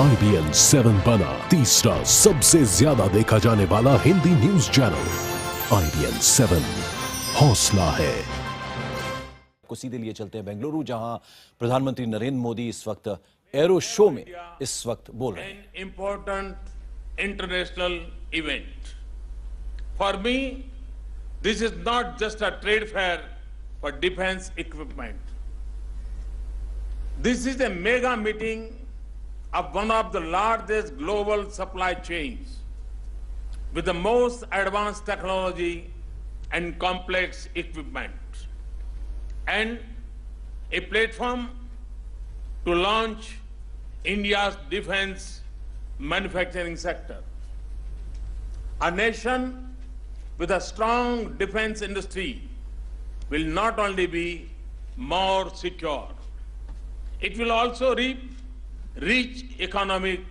IBN 7 बना तीसरा सबसे ज्यादा देखा जाने वाला हिंदी न्यूज चैनल। IBN 7 हौसला है। को सीधे लिए चलते हैं बेंगलुरु, जहां प्रधानमंत्री नरेंद्र मोदी इस वक्त एरो शो में इस वक्त बोल रहे हैं। Important international event for me, this is not just a trade fair for defence equipment. This is a mega meeting of one of the largest global supply chains with the most advanced technology and complex equipment, and a platform to launch India's defense manufacturing sector. A nation with a strong defense industry will not only be more secure, it will also reap rich economic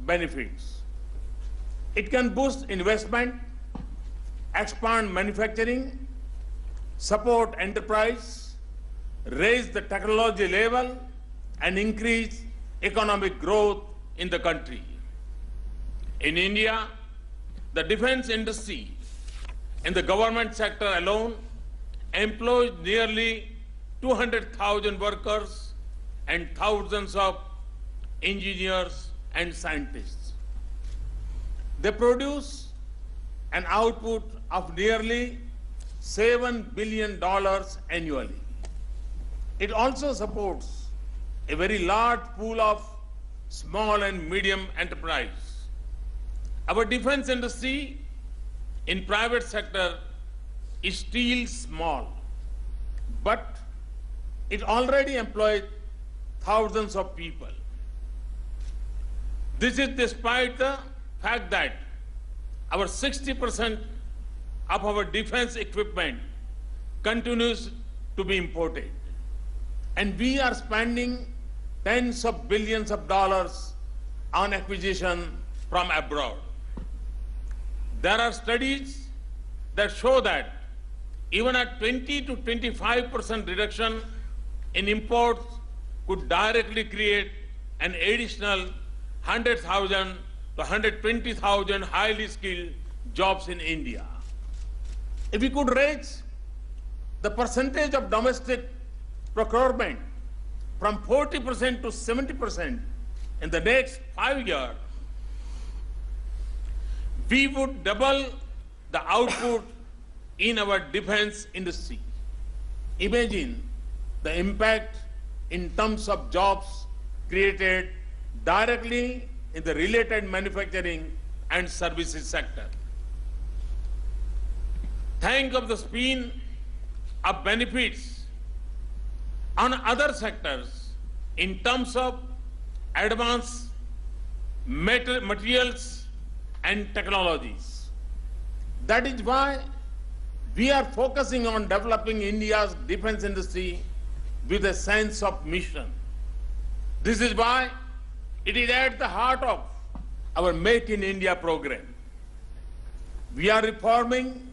benefits. It can boost investment, expand manufacturing, support enterprise, raise the technology level, and increase economic growth in the country. In India, the defense industry in the government sector alone employs nearly 200,000 workers and thousands of engineers and scientists. They produce an output of nearly $7 billion annually. It also supports a very large pool of small and medium enterprise. Our defense industry in private sector is still small, but it already employs thousands of people. This is despite the fact that our 60% of our defense equipment continues to be imported, and we are spending tens of billions of dollars on acquisition from abroad. There are studies that show that even a 20 to 25% reduction in imports could directly create an additional 100,000 to 120,000 highly skilled jobs in India. If we could raise the percentage of domestic procurement from 40% to 70% in the next 5 years, we would double the output in our defense industry. Imagine the impact in terms of jobs created directly in the related manufacturing and services sector. Think of the spin of benefits on other sectors in terms of advanced materials and technologies. That is why we are focusing on developing India's defense industry with a sense of mission. This is why it is at the heart of our Make in India program. We are reforming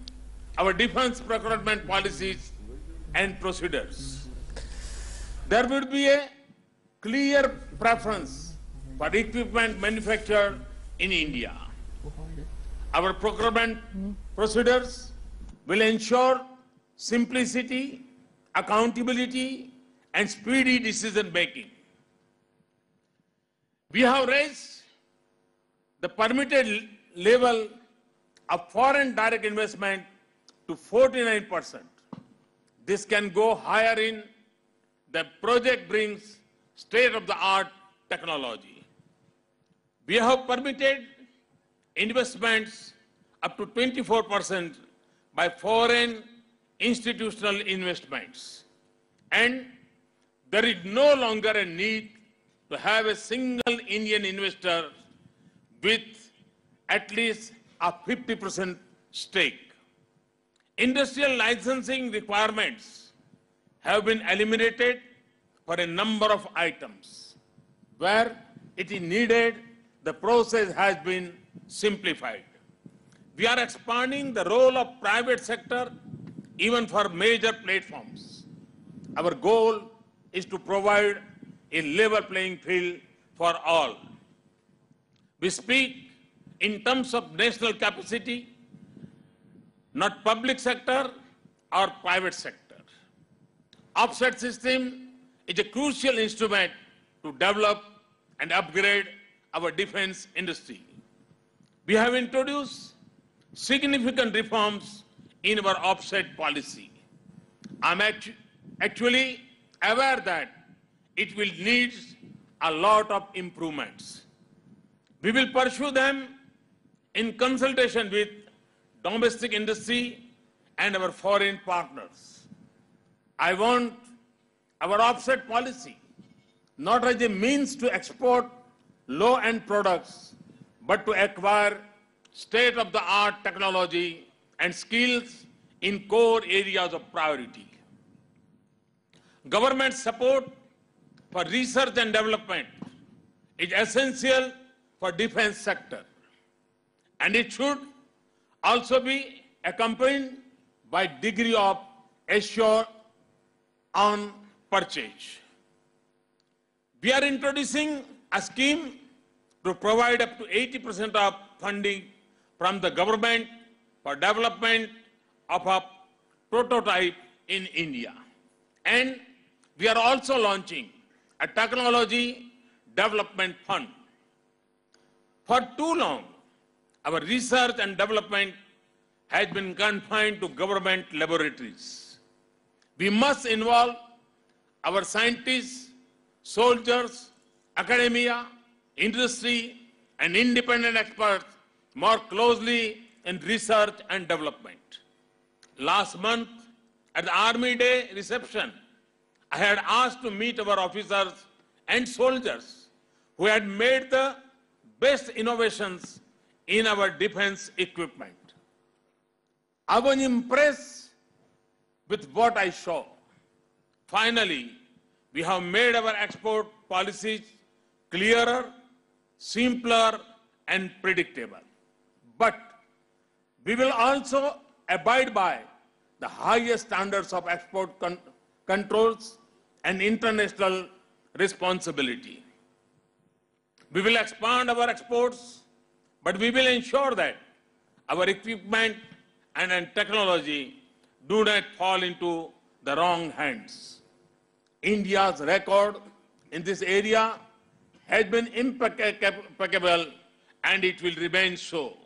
our defense procurement policies and procedures. There will be a clear preference for equipment manufactured in India. Our procurement procedures will ensure simplicity, accountability, and speedy decision making. We have raised the permitted level of foreign direct investment to 49%. This can go higher in the project brings state-of-the-art technology. We have permitted investments up to 24% by foreign institutional investments. And there is no longer a need to have a single Indian investor with at least a 50% stake. Industrial licensing requirements have been eliminated for a number of items. Where it is needed, the process has been simplified. We are expanding the role of private sector even for major platforms. Our goal is to provide a level playing field for all. We speak in terms of national capacity, not public sector or private sector. Offset system is a crucial instrument to develop and upgrade our defense industry. We have introduced significant reforms in our offset policy. I'm actually aware that it will need a lot of improvements. We will pursue them in consultation with domestic industry and our foreign partners. I want our offset policy not as a means to export low-end products, but to acquire state-of-the-art technology and skills in core areas of priority. Government support for research and development is essential for defense sector, and it should also be accompanied by degree of assurance on purchase. We are introducing a scheme to provide up to 80% of funding from the government for development of a prototype in India. And we are also launching a technology development fund. For too long, our research and development has been confined to government laboratories. We must involve our scientists, soldiers, academia, industry, and independent experts more closely in research and development. Last month, at the Army Day reception, I had asked to meet our officers and soldiers who had made the best innovations in our defense equipment. I was impressed with what I saw. Finally, we have made our export policies clearer, simpler, and predictable. But we will also abide by the highest standards of export controls and international responsibility. We will expand our exports, but we will ensure that our equipment and technology do not fall into the wrong hands. India's record in this area has been impeccable, and it will remain so.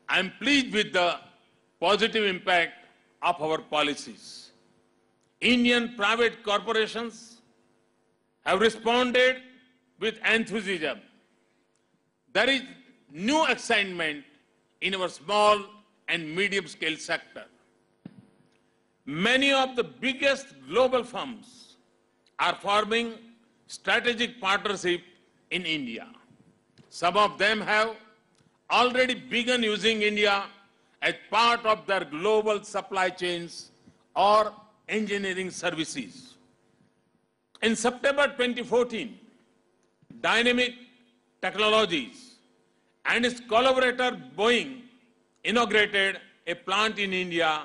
I am pleased with the positive impact of our policies. Indian private corporations have responded with enthusiasm. There is new excitement in our small and medium-scale sector. Many of the biggest global firms are forming strategic partnership in India. Some of them have already begun using India as part of their global supply chains or engineering services. In September 2014, Dynamic Technologies and its collaborator Boeing inaugurated a plant in India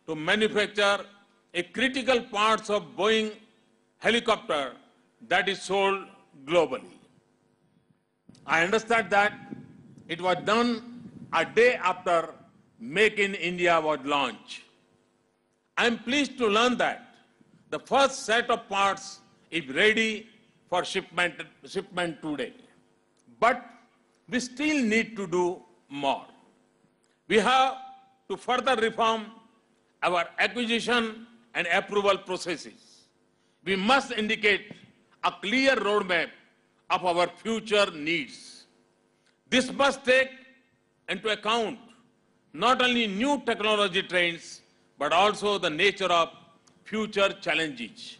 to manufacture a critical parts of Boeing helicopter that is sold globally. I understand that it was done a day after Make in India was launched. I am pleased to learn that the first set of parts is ready for shipment today. But we still need to do more. We have to further reform our acquisition and approval processes. We must indicate a clear roadmap of our future needs. This must take into account not only new technology trends, but also the nature of future challenges.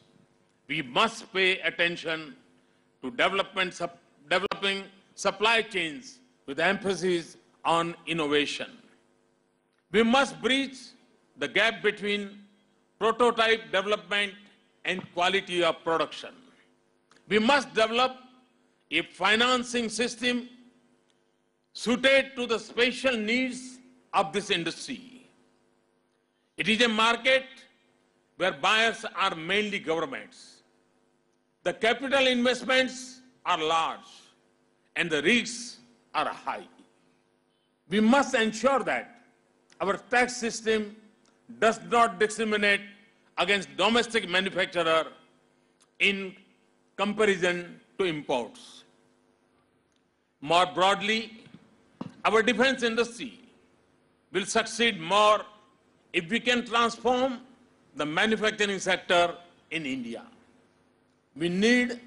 We must pay attention to developing supply chains with emphasis on innovation. We must bridge the gap between prototype development and quality of production. We must develop a financing system suited to the special needs of this industry. It is a market where buyers are mainly governments. The capital investments are large and the risks are high. We must ensure that our tax system does not discriminate against domestic manufacturer in comparison to imports. More broadly, our defense industry will succeed more if we can transform the manufacturing sector in India. We need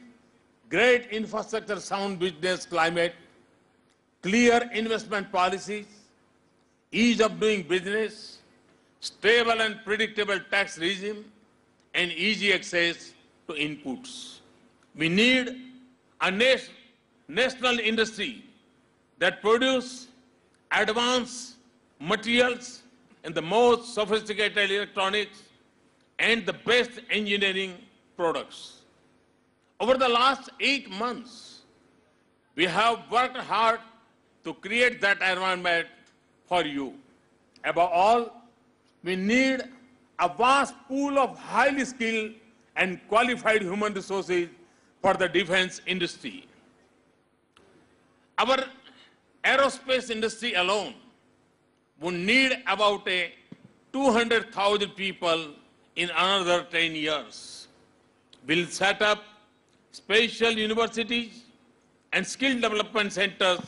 great infrastructure sound business climate, clear investment policies, ease of doing business, stable and predictable tax regime, and easy access to inputs. We need a national industry that produces advanced materials and the most sophisticated electronics and the best engineering products. Over the last 8 months, we have worked hard to create that environment for you. Above all, we need a vast pool of highly skilled and qualified human resources for the defense industry. Our aerospace industry alone would need about 200,000 people in another 10 years. We'll set up special universities and skill development centers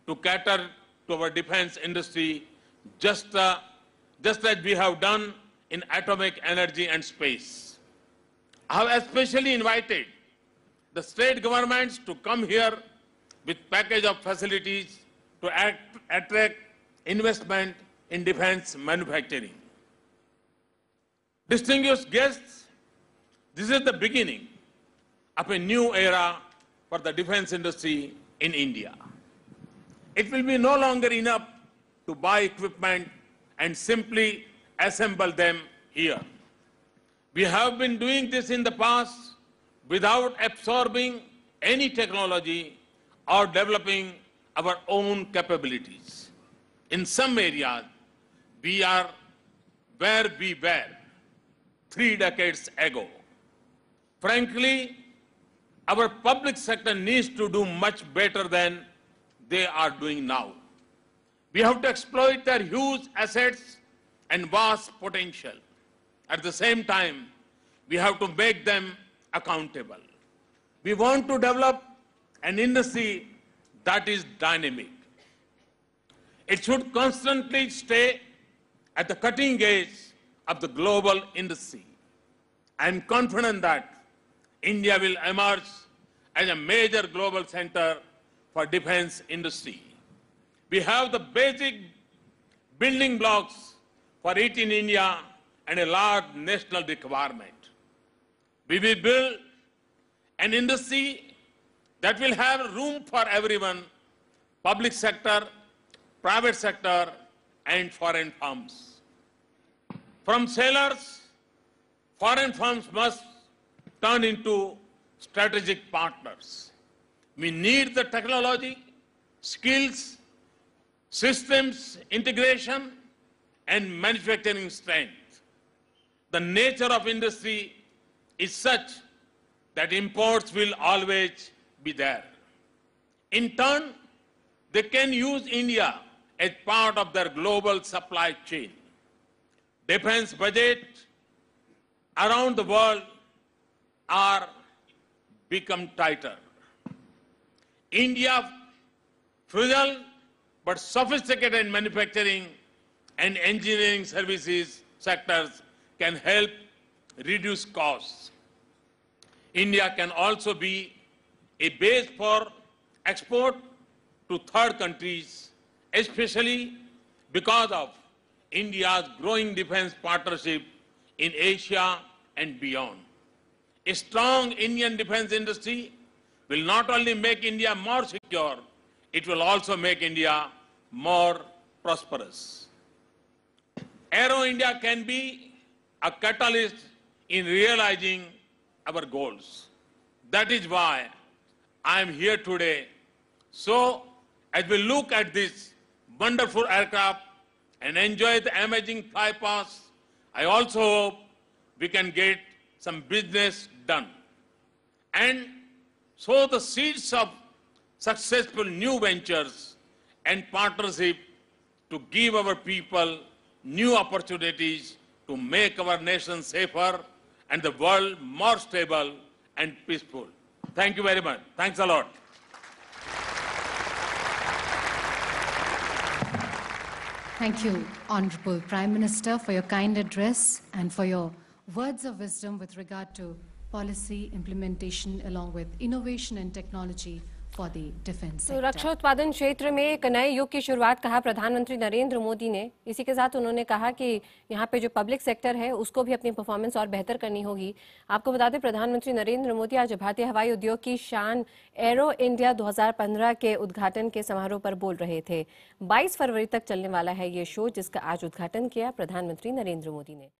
to cater to our defense industry, just as we have done in atomic energy and space. I have especially invited the state governments to come here with package of facilities to attract investment in defense manufacturing. Distinguished guests, this is the beginning of a new era for the defense industry in India. It will be no longer enough to buy equipment and simply assemble them here. We have been doing this in the past without absorbing any technology or developing our own capabilities. In some areas, we are where we were 3 decades ago. Frankly, our public sector needs to do much better than they are doing now. We have to exploit their huge assets and vast potential. At the same time, we have to make them accountable. We want to develop an industry that is dynamic. It should constantly stay at the cutting edge of the global industry. I am confident that India will emerge as a major global center for defense industry. We have the basic building blocks for it in India and a large national requirement. We will build an industry that will have room for everyone, public sector, private sector, and foreign firms. From sailors, foreign firms must turn into strategic partners. We need the technology, skills, systems, integration, and manufacturing strength. The nature of industry is such that imports will always be there. In turn, they can use India as part of their global supply chain. Defense budgets around the world are become tighter. India, frugal but sophisticated manufacturing and engineering services sectors can help reduce costs. India can also be a base for export to third countries, especially because of India's growing defense partnership in Asia and beyond. A strong Indian defense industry will not only make India more secure, it will also make India more prosperous. Aero India can be a catalyst in realizing our goals. That is why I am here today. So, as we look at this wonderful aircraft and enjoy the amazing fly pass, I also hope we can get some business done and sow the seeds of successful new ventures and partnership to give our people new opportunities to make our nation safer and the world more stable and peaceful. Thank you very much. Thanks a lot. Thank you, Honorable Prime Minister, for your kind address and for your words of wisdom with regard to policy implementation along with innovation and technology for the defense sector. रक्षा उत्पादन क्षेत्र में एक नए युग की शुरुआत कहा प्रधानमंत्री नरेंद्र मोदी ने। इसी के साथ उन्होंने कहा कि यहाँ पे जो पब्लिक सेक्टर है उसको भी अपनी परफॉर्मेंस और बेहतर करनी होगी। आपको बता दें प्रधानमंत्री नरेंद्र मोदी आज भारतीय हवाई उद्योग की शान एरो इंडिया 2015 के उद्घाटन के समारोह पर बोल रहे थे। 22 फरवरी तक चलने वाला है ये शो, जिसका आज उद्घाटन किया प्रधानमंत्री नरेंद्र मोदी ने।